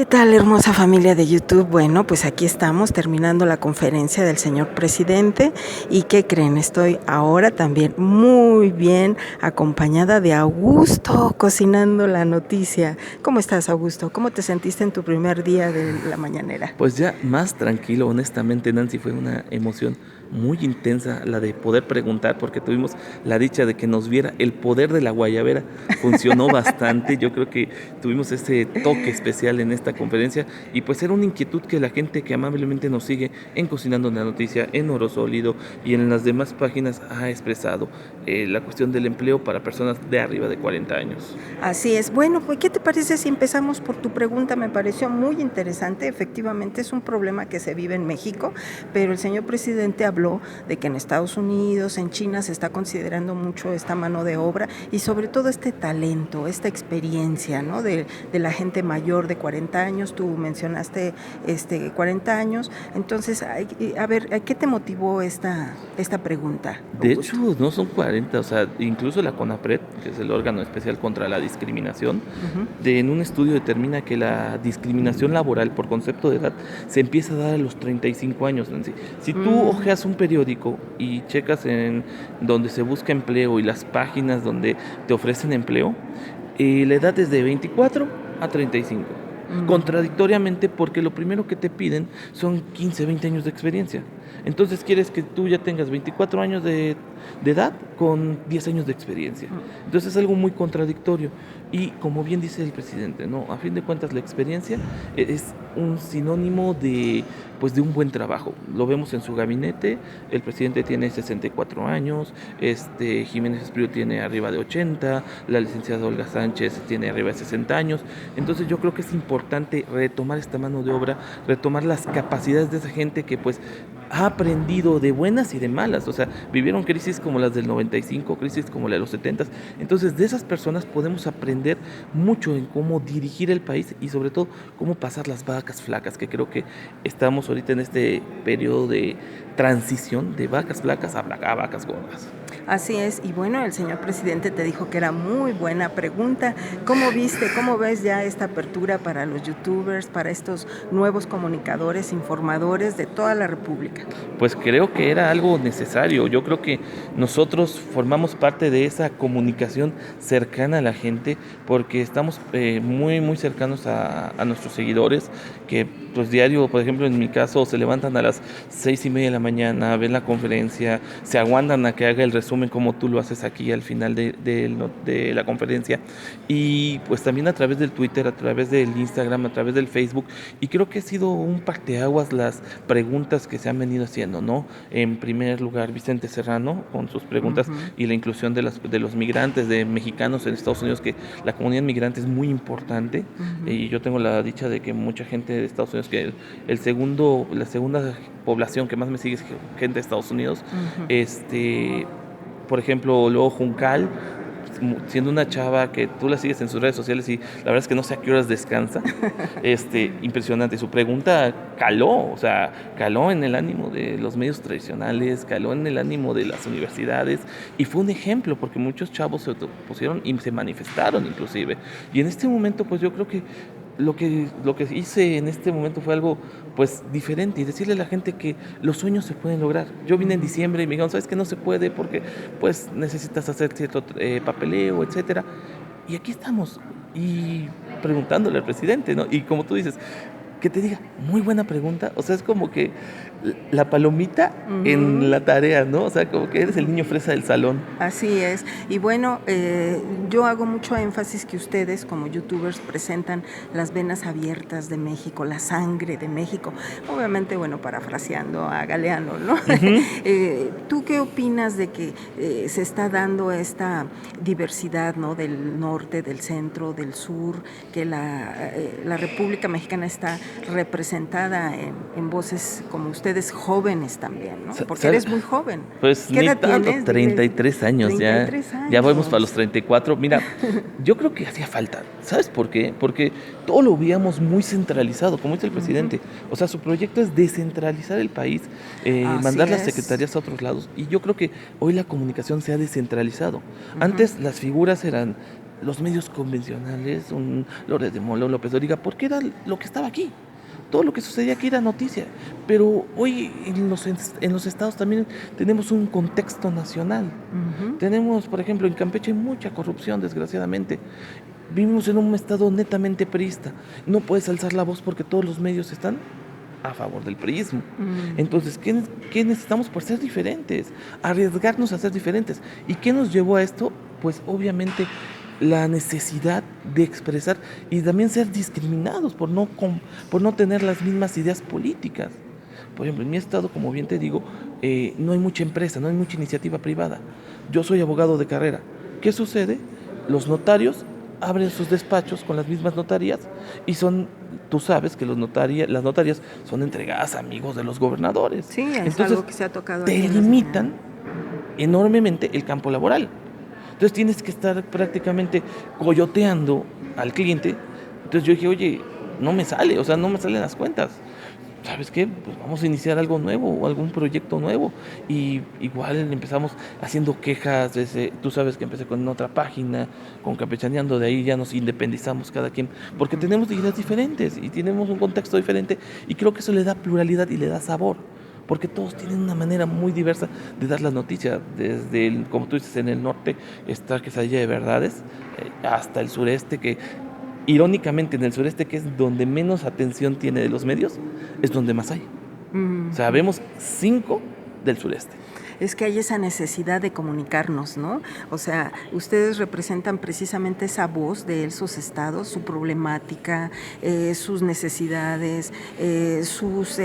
¿Qué tal, hermosa familia de YouTube? Bueno, pues aquí estamos terminando la conferencia del señor presidente. ¿Y qué creen? Estoy ahora también muy bien acompañada de Augusto cocinando la noticia. ¿Cómo estás, Augusto? ¿Cómo te sentiste en tu primer día de la mañanera? Pues ya más tranquilo, honestamente, Nancy, fue una emoción muy intensa la de poder preguntar, porque tuvimos la dicha de que nos viera el poder de la guayabera. Funcionó bastante, yo creo que tuvimos ese toque especial en esta conferencia y pues era una inquietud que la gente que amablemente nos sigue en Cocinando la Noticia, en Oro Sólido y en las demás páginas ha expresado la cuestión del empleo para personas de arriba de 40 años. Así es. Bueno, pues ¿qué te parece si empezamos por tu pregunta? Me pareció muy interesante. Efectivamente es un problema que se vive en México, pero el señor presidente habló de que en Estados Unidos, en China se está considerando mucho esta mano de obra y sobre todo este talento, esta experiencia, ¿no? de la gente mayor de 40 años. Tú mencionaste 40 años. Entonces, a ver, ¿qué te motivó esta pregunta, De Augusto? hecho, no son 40, o sea, incluso la CONAPRED, que es el órgano especial contra la discriminación, en un estudio determina que la discriminación laboral por concepto de edad se empieza a dar a los 35 años, Nancy. Si tú hojeas un periódico y checas en donde se busca empleo y las páginas donde te ofrecen empleo, la edad es de 24 a 35. Contradictoriamente, porque lo primero que te piden son 15, 20 años de experiencia. Entonces quieres que tú ya tengas 24 años de edad con 10 años de experiencia. Entonces es algo muy contradictorio. Y como bien dice el presidente, ¿no? A fin de cuentas la experiencia es un sinónimo pues, de un buen trabajo. Lo vemos en su gabinete, el presidente tiene 64 años, Jiménez Espriu tiene arriba de 80, la licenciada Olga Sánchez tiene arriba de 60 años. Entonces yo creo que es importante retomar esta mano de obra, retomar las capacidades de esa gente que pues ha aprendido de buenas y de malas. O sea, vivieron crisis como las del 95, crisis como la de los 70. Entonces de esas personas podemos aprender mucho en cómo dirigir el país y sobre todo cómo pasar las vacas flacas, que creo que estamos ahorita en este periodo de transición de vacas flacas a vacas gordas. Así es, y bueno, el señor presidente te dijo que era muy buena pregunta. ¿Cómo viste, cómo ves ya esta apertura para los youtubers, para estos nuevos comunicadores, informadores de toda la República? Pues creo que era algo necesario. Yo creo que nosotros formamos parte de esa comunicación cercana a la gente porque estamos muy, muy cercanos a nuestros seguidores que pues diario, por ejemplo, en mi caso, se levantan a las 6:30 de la mañana, ven la conferencia, se aguantan a que haga el resumen como tú lo haces aquí al final de la conferencia y pues también a través del Twitter, a través del Instagram, a través del Facebook y creo que ha sido un parteaguas las preguntas que se han venido haciendo, ¿no? En primer lugar, Vicente Serrano con sus preguntas y la inclusión de los migrantes, de mexicanos en Estados Unidos, que la comunidad migrante es muy importante y yo tengo la dicha de que mucha gente de Estados Unidos, que la segunda población que más me sigue es gente de Estados Unidos, por ejemplo, luego Juncal, siendo una chava que tú la sigues en sus redes sociales y la verdad es que no sé a qué horas descansa, impresionante. Su pregunta caló, o sea, caló en el ánimo de los medios tradicionales, caló en el ánimo de las universidades y fue un ejemplo porque muchos chavos se pusieron y se manifestaron inclusive. Y en este momento, pues yo creo que lo que hice en este momento fue algo pues diferente y decirle a la gente que los sueños se pueden lograr. Yo vine en diciembre y me dijeron, ¿sabes que no se puede porque pues necesitas hacer cierto papeleo, etcétera? Y aquí estamos y preguntándole al presidente, ¿no? Y como tú dices, que te diga, muy buena pregunta, o sea, es como que la palomita en la tarea, ¿no? O sea, como que eres el niño fresa del salón. Así es. Y bueno, yo hago mucho énfasis que ustedes como youtubers presentan las venas abiertas de México, la sangre de México. Obviamente, bueno, parafraseando a Galeano, ¿no? ¿Tú qué opinas de que se está dando esta diversidad, ¿no? Del norte, del centro, del sur, que la República Mexicana está representada en voces como ustedes, jóvenes también, ¿no? Porque eres muy joven. Pues ¿Qué ni edad tanto, tienes? 33 años 33 ya. años. Ya vamos para los 34. Mira, yo creo que hacía falta. ¿Sabes por qué? Porque todo lo veíamos muy centralizado, como dice el presidente. O sea, su proyecto es descentralizar el país, mandar las secretarías a otros lados. Y yo creo que hoy la comunicación se ha descentralizado. Antes las figuras eran los medios convencionales, un López de Mola, López Dóriga, porque era lo que estaba aquí. Todo lo que sucedía aquí era noticia. Pero hoy en los estados también tenemos un contexto nacional. Ujú. Tenemos, por ejemplo, en Campeche hay mucha corrupción, desgraciadamente. Vivimos en un estado netamente priista. No puedes alzar la voz porque todos los medios están a favor del priismo. Entonces, ¿qué necesitamos por ser diferentes? Arriesgarnos a ser diferentes. ¿Y qué nos llevó a esto? Pues obviamente la necesidad de expresar y también ser discriminados por no tener las mismas ideas políticas. Por ejemplo, en mi estado, como bien te digo, no hay mucha empresa, no hay mucha iniciativa privada. Yo soy abogado de carrera. ¿Qué sucede? Los notarios abren sus despachos con las mismas notarías y tú sabes que las notarías son entregadas a amigos de los gobernadores. Sí, es Entonces, algo que se ha tocado te aquí en la limitan enormemente el campo laboral. Entonces tienes que estar prácticamente coyoteando al cliente. Entonces yo dije, oye, no me salen las cuentas. ¿Sabes qué? Pues vamos a iniciar algo nuevo, algún proyecto nuevo. Y igual empezamos haciendo quejas, tú sabes que empecé con otra página, con Campechaneando, de ahí ya nos independizamos cada quien, porque tenemos ideas diferentes y tenemos un contexto diferente y creo que eso le da pluralidad y le da sabor. Porque todos tienen una manera muy diversa de dar las noticias, desde, como tú dices, en el norte está Quesadilla de Verdades, hasta el sureste, que irónicamente en el sureste, que es donde menos atención tiene de los medios, es donde más hay. O sea, vemos 5 del sureste. Es que hay esa necesidad de comunicarnos, ¿no? O sea, ustedes representan precisamente esa voz de esos estados, su problemática, sus necesidades, sus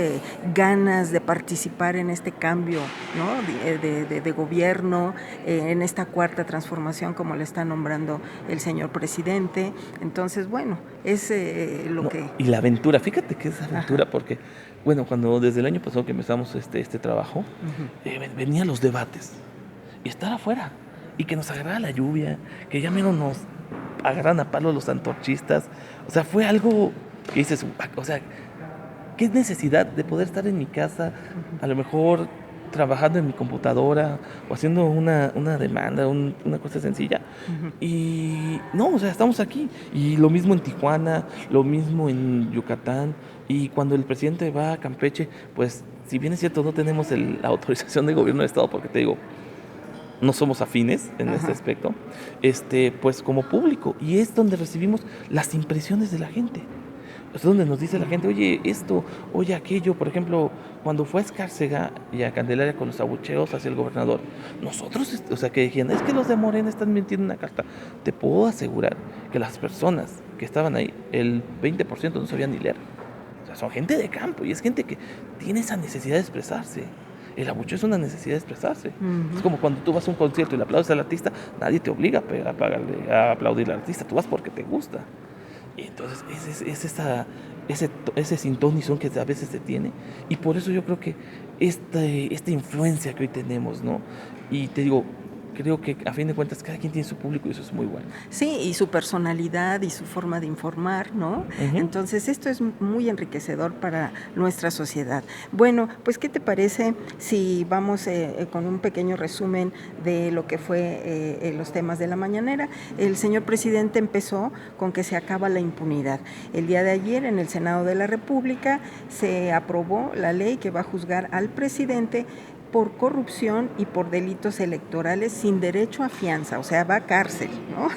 ganas de participar en este cambio, ¿no? De gobierno, en esta cuarta transformación, como le está nombrando el señor presidente. Entonces, bueno, es lo que... Y la aventura, fíjate que es aventura. Ajá. Porque, bueno, cuando desde el año pasado que empezamos este trabajo, venían los debates y estar afuera y que nos agarrara la lluvia, que ya menos nos agarran a palos los antorchistas. O sea, fue algo que dices, o sea, qué necesidad de poder estar en mi casa, a lo mejor trabajando en mi computadora o haciendo una demanda, una cosa sencilla. Y no, o sea, estamos aquí. Y lo mismo en Tijuana, lo mismo en Yucatán. Y cuando el presidente va a Campeche, pues, si bien es cierto, no tenemos la autorización del gobierno del estado, porque te digo, no somos afines en este aspecto, pues como público. Y es donde recibimos las impresiones de la gente. Es donde nos dice la gente, oye, esto, oye, aquello. Por ejemplo, cuando fue a Escárcega y a Candelaria con los abucheos hacia el gobernador, nosotros, o sea, que dijeron, es que los de Morena están mintiendo una carta. Te puedo asegurar que las personas que estaban ahí, el 20% no sabían ni leer. O sea, son gente de campo y es gente que tiene esa necesidad de expresarse. El abucheo es una necesidad de expresarse. Es como cuando tú vas a un concierto y le aplaudes al artista, nadie te obliga a aplaudir al artista, tú vas porque te gusta. Y entonces ese sintonizón que a veces se tiene. Y por eso yo creo que esta influencia que hoy tenemos, ¿no? Y te digo, creo que a fin de cuentas cada quien tiene su público y eso es muy bueno. Sí, y su personalidad y su forma de informar, ¿no? Entonces esto es muy enriquecedor para nuestra sociedad. Bueno, pues ¿qué te parece si vamos con un pequeño resumen de lo que fue los temas de la mañanera? El señor presidente empezó con que se acaba la impunidad. El día de ayer en el Senado de la República se aprobó la ley que va a juzgar al presidente por corrupción y por delitos electorales sin derecho a fianza, o sea, va a cárcel, ¿no?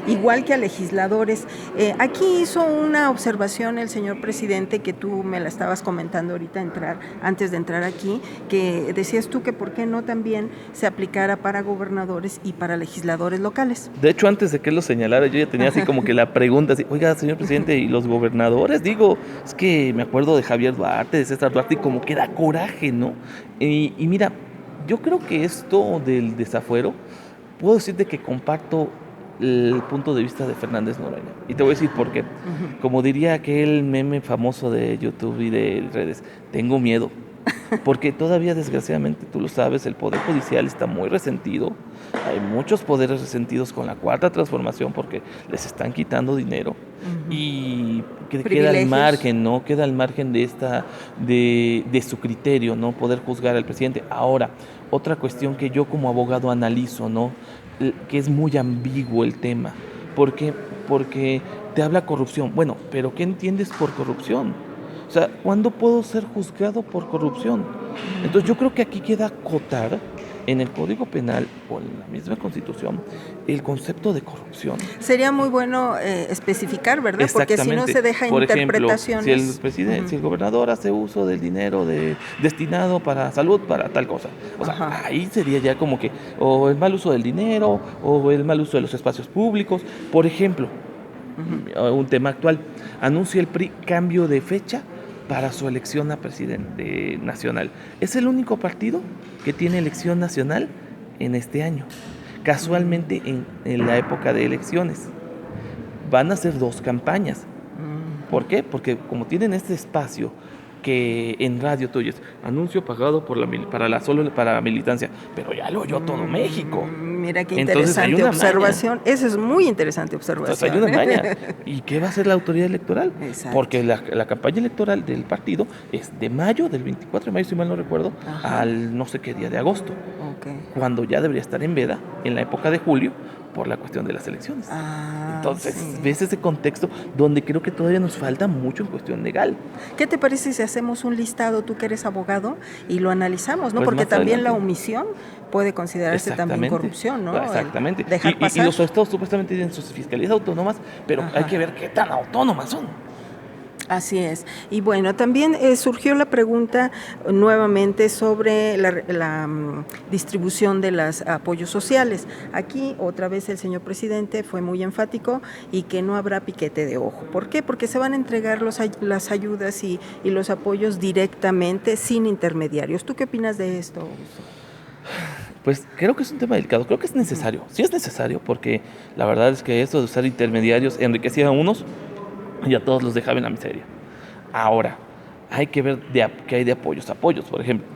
Igual que a legisladores. Aquí hizo una observación el señor presidente que tú me la estabas comentando ahorita antes de entrar aquí, que decías tú que por qué no también se aplicara para gobernadores y para legisladores locales. De hecho, antes de que él lo señalara, yo ya tenía así como que la pregunta, así, oiga, señor presidente, ¿y los gobernadores? Digo, es que me acuerdo de Javier Duarte, de César Duarte, y como que da coraje, ¿no? Y mira, yo creo que esto del desafuero, puedo decirte que comparto el punto de vista de Fernández Noroña. Y te voy a decir por qué. Como diría aquel meme famoso de YouTube y de redes, tengo miedo. Porque todavía, desgraciadamente, tú lo sabes, el Poder Judicial está muy resentido. Hay muchos poderes resentidos con la cuarta transformación porque les están quitando dinero. Y queda al margen, ¿no? Queda al margen de su criterio, ¿no? Poder juzgar al presidente. Ahora, otra cuestión que yo como abogado analizo, ¿no? Que es muy ambiguo el tema. ¿Por qué? Porque te habla corrupción. Bueno, pero ¿qué entiendes por corrupción? O sea, ¿cuándo puedo ser juzgado por corrupción? Entonces yo creo que aquí queda acotar en el Código Penal o en la misma Constitución el concepto de corrupción. Sería muy bueno especificar, ¿verdad? Porque si no se deja Por interpretaciones. Ejemplo, si el gobernador hace uso del dinero destinado para salud, para tal cosa. O sea, Ajá. ahí sería ya como que o el mal uso del dinero o el mal uso de los espacios públicos. Por ejemplo, un tema actual, anuncia el PRI cambio de fecha para su elección a presidente nacional. Es el único partido que tiene elección nacional en este año. Casualmente en la época de elecciones. Van a hacer 2 campañas. ¿Por qué? Porque como tienen este espacio que en radio tú oyes, anuncio pagado solo para la militancia, pero ya lo oyó todo México. Mira qué Entonces, interesante observación. Esa es muy interesante observación. Entonces hay una maña. ¿Y qué va a hacer la autoridad electoral? Exacto. Porque la campaña electoral del partido es de mayo, del 24 de mayo, si mal no recuerdo, al no sé qué día de agosto. Okay. Cuando ya debería estar en veda en la época de julio por la cuestión de las elecciones. Entonces, sí. ves ese contexto donde creo que todavía nos falta mucho en cuestión legal. ¿Qué te parece si hacemos un listado, tú que eres abogado, y lo analizamos, ¿no? Pues Porque también adelante. la omisión puede considerarse también corrupción, ¿no? Exactamente. Dejar pasar. Y los estados supuestamente tienen sus fiscalías autónomas, pero hay que ver qué tan autónomas son. Así es. Y bueno, también surgió la pregunta nuevamente sobre la distribución de los apoyos sociales. Aquí otra vez el señor presidente fue muy enfático y que no habrá piquete de ojo. ¿Por qué? Porque se van a entregar las ayudas y los apoyos directamente sin intermediarios. ¿Tú qué opinas de esto? Pues creo que es un tema delicado, creo que es necesario. Sí es necesario porque la verdad es que eso de usar intermediarios enriquecía a unos y a todos los dejaba en la miseria. Ahora, hay que ver qué hay de apoyos. Apoyos, por ejemplo,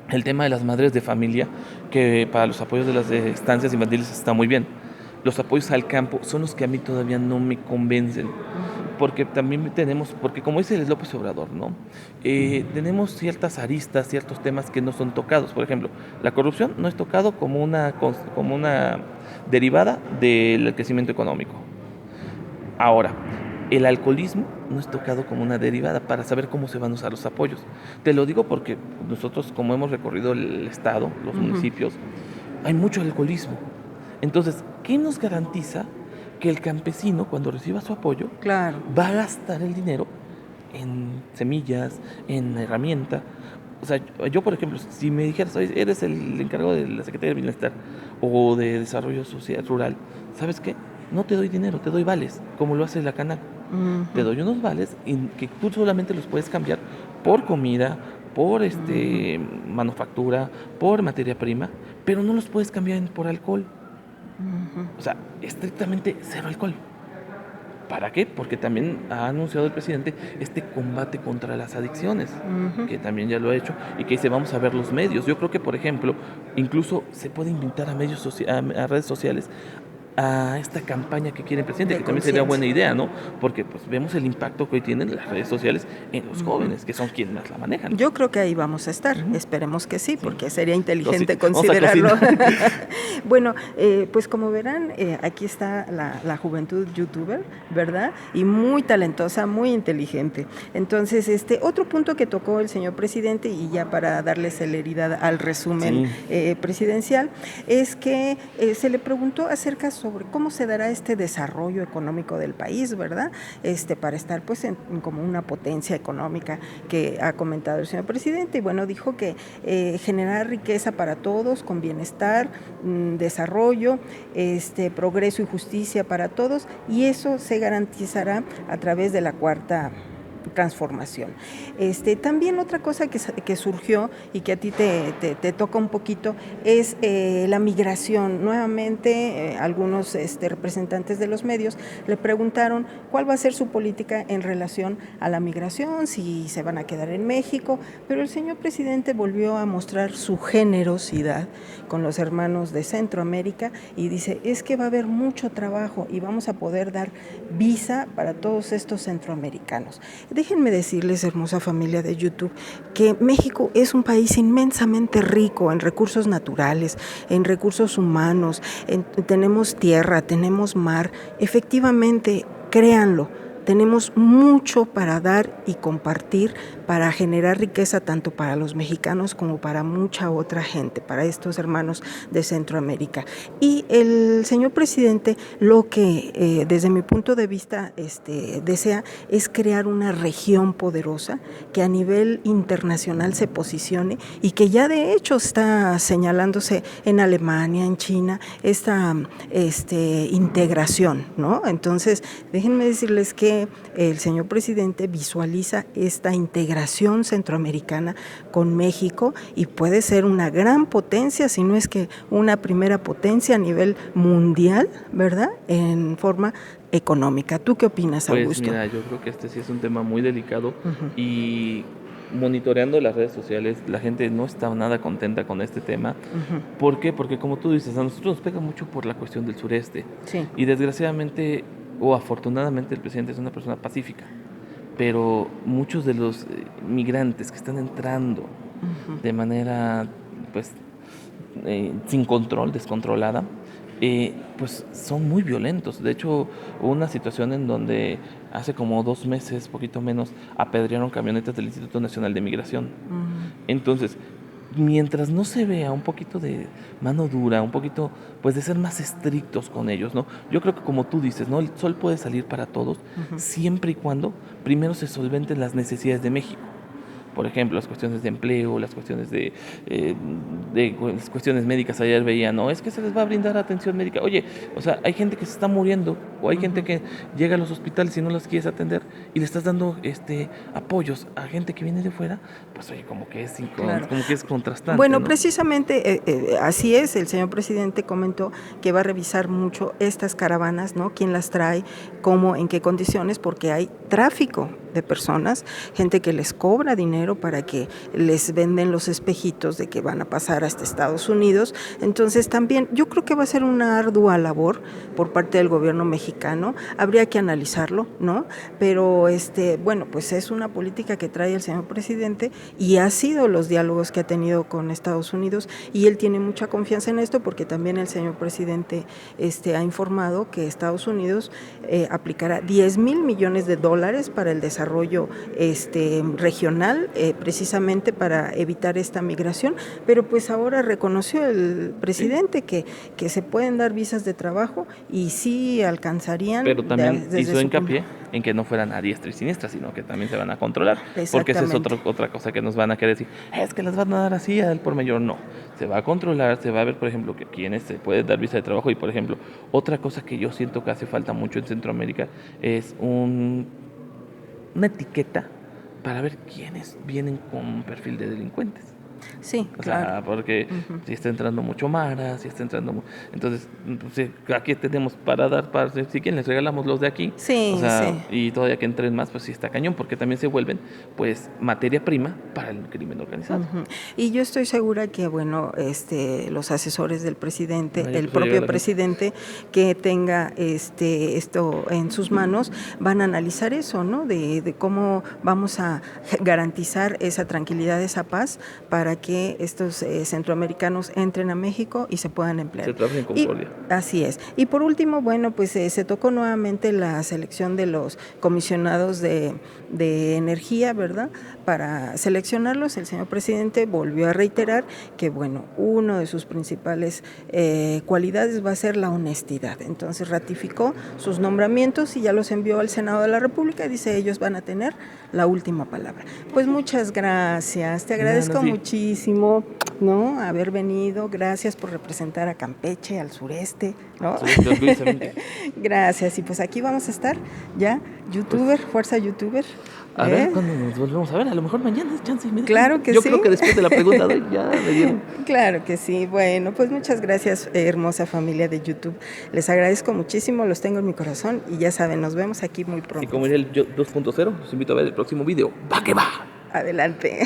el tema de las madres de familia, que para los apoyos de las estancias infantiles está muy bien. Los apoyos al campo son los que a mí todavía no me convencen. Porque también porque como dice López Obrador, ¿no? Tenemos ciertas aristas, ciertos temas que no son tocados. Por ejemplo, la corrupción no es tocado como una derivada del crecimiento económico. Ahora, el alcoholismo no es tocado como una derivada para saber cómo se van a usar los apoyos. Te lo digo porque nosotros, como hemos recorrido el estado, los municipios, hay mucho alcoholismo. Entonces, ¿qué nos garantiza que el campesino, cuando reciba su apoyo, va a gastar el dinero en semillas, en herramienta? O sea, yo, por ejemplo, si me dijeras, eres el encargado de la Secretaría de Bienestar o de Desarrollo Social Rural, ¿sabes qué? No te doy dinero, te doy vales, como lo hace la Canac. Te doy unos vales que tú solamente los puedes cambiar por comida, por manufactura, por materia prima, pero no los puedes cambiar por alcohol. O sea, estrictamente cero alcohol. ¿Para qué? Porque también ha anunciado el presidente este combate contra las adicciones, que también ya lo ha hecho, y que dice, vamos a ver los medios. Yo creo que, por ejemplo, incluso se puede invitar a a redes sociales a esta campaña que quiere el presidente, que también sería buena idea, ¿no? Porque pues vemos el impacto que hoy tienen las redes sociales en los jóvenes, que son quienes más la manejan. Yo creo que ahí vamos a estar, esperemos que sí, porque sería inteligente considerarlo. Bueno, pues como verán, aquí está la juventud youtuber, ¿verdad? Y muy talentosa, muy inteligente. Entonces, otro punto que tocó el señor presidente, y ya para darle celeridad al resumen presidencial, es que se le preguntó acerca sobre cómo se dará este desarrollo económico del país, ¿verdad? Para estar pues como una potencia económica que ha comentado el señor presidente. Y bueno, dijo que generar riqueza para todos, con bienestar, desarrollo, progreso y justicia para todos, y eso se garantizará a través de la cuarta transformación. También otra cosa que surgió y que a ti te toca un poquito es la migración. Nuevamente, algunos representantes de los medios le preguntaron cuál va a ser su política en relación a la migración, si se van a quedar en México, pero el señor presidente volvió a mostrar su generosidad con los hermanos de Centroamérica y dice, es que va a haber mucho trabajo y vamos a poder dar visa para todos estos centroamericanos. Déjenme decirles, hermosa familia de YouTube, que México es un país inmensamente rico en recursos naturales, en recursos humanos, tenemos tierra, tenemos mar. Efectivamente, créanlo, tenemos mucho para dar y compartir, para generar riqueza tanto para los mexicanos como para mucha otra gente, para estos hermanos de Centroamérica. Y el señor presidente lo que desde mi punto de vista desea es crear una región poderosa que a nivel internacional se posicione y que ya de hecho está señalándose en Alemania, en China, esta integración, ¿no? Entonces, déjenme decirles que el señor presidente visualiza esta integración centroamericana con México y puede ser una gran potencia, si no es que una primera potencia a nivel mundial, ¿verdad? En forma económica. ¿Tú qué opinas, Augusto? Pues mira, yo creo que este sí es un tema muy delicado y monitoreando las redes sociales, la gente no está nada contenta con este tema. ¿Por qué? Porque como tú dices, a nosotros nos pega mucho por la cuestión del sureste. Sí. Y desgraciadamente o afortunadamente el presidente es una persona pacífica, pero muchos de los migrantes que están entrando de manera pues sin control, descontrolada, pues son muy violentos. De hecho, hubo una situación en donde hace como 2 meses, poquito menos, apedrearon camionetas del Instituto Nacional de Migración. Entonces, mientras no se vea un poquito de mano dura, un poquito, pues de ser más estrictos con ellos, ¿no? Yo creo que como tú dices, ¿no? El sol puede salir para todos, siempre y cuando primero se solventen las necesidades de México. Por ejemplo, las cuestiones de empleo, las cuestiones de las cuestiones médicas. Ayer veía, no, es que se les va a brindar atención médica. Oye, o sea, hay gente que se está muriendo o hay gente que llega a los hospitales y no las quieres atender y le estás dando apoyos a gente que viene de fuera, pues oye, como que es contrastante. Bueno, ¿no? Precisamente así es. El señor presidente comentó que va a revisar mucho estas caravanas, ¿no? Quién las trae, cómo, en qué condiciones, porque hay tráfico de personas, gente que les cobra dinero para que les venden los espejitos de que van a pasar hasta Estados Unidos. Entonces también yo creo que va a ser una ardua labor por parte del gobierno mexicano, habría que analizarlo, ¿no? Pero bueno, pues es una política que trae el señor presidente y ha sido los diálogos que ha tenido con Estados Unidos y él tiene mucha confianza en esto porque también el señor presidente ha informado que Estados Unidos aplicará $10,000 millones para el desarrollo regional, precisamente para evitar esta migración, pero pues ahora reconoció el presidente que se pueden dar visas de trabajo y sí alcanzarían. Pero también hizo hincapié en que no fueran a diestra y siniestra, sino que también se van a controlar, porque esa es otra cosa que nos van a querer decir, es que las van a dar así al por mayor. No, se va a controlar, se va a ver, por ejemplo, que quienes se pueden dar visa de trabajo. Y por ejemplo, otra cosa que yo siento que hace falta mucho en Centroamérica es una etiqueta para ver quiénes vienen con un perfil de delincuentes. Sí, o sea, porque si está entrando mucho Mara, si está entrando... Entonces, pues, aquí tenemos para dar, si quieren les regalamos los de aquí. Sí, o sea, sí. Y todavía que entren más, pues sí está cañón, porque también se vuelven, pues, materia prima para el crimen organizado. Y yo estoy segura que, bueno, los asesores del presidente, el propio presidente que tenga esto en sus manos, van a analizar eso, ¿no? De cómo vamos a garantizar esa tranquilidad, esa paz, para que estos centroamericanos entren a México y se puedan emplear. Se trabajen con concordia. Así es. Y por último, bueno, pues se tocó nuevamente la selección de los comisionados de energía, ¿verdad? Para seleccionarlos, el señor presidente volvió a reiterar que, bueno, uno de sus principales cualidades va a ser la honestidad. Entonces ratificó sus nombramientos y ya los envió al Senado de la República y dice, ellos van a tener la última palabra. Pues muchas gracias, te agradezco muchísimo, ¿no? Haber venido, gracias por representar a Campeche, al sureste, ¿no? Gracias, y pues aquí vamos a estar ya, youtuber, pues, fuerza youtuber. A ver, cuando nos volvemos a ver, a lo mejor mañana es chance y media. Claro que Yo sí. creo que después de la pregunta de hoy ya me dieron. Claro que sí. Bueno, pues muchas gracias, hermosa familia de YouTube. Les agradezco muchísimo, los tengo en mi corazón y ya saben, nos vemos aquí muy pronto. Y como era el 2.0, los invito a ver el próximo video. ¡Va que va! Adelante.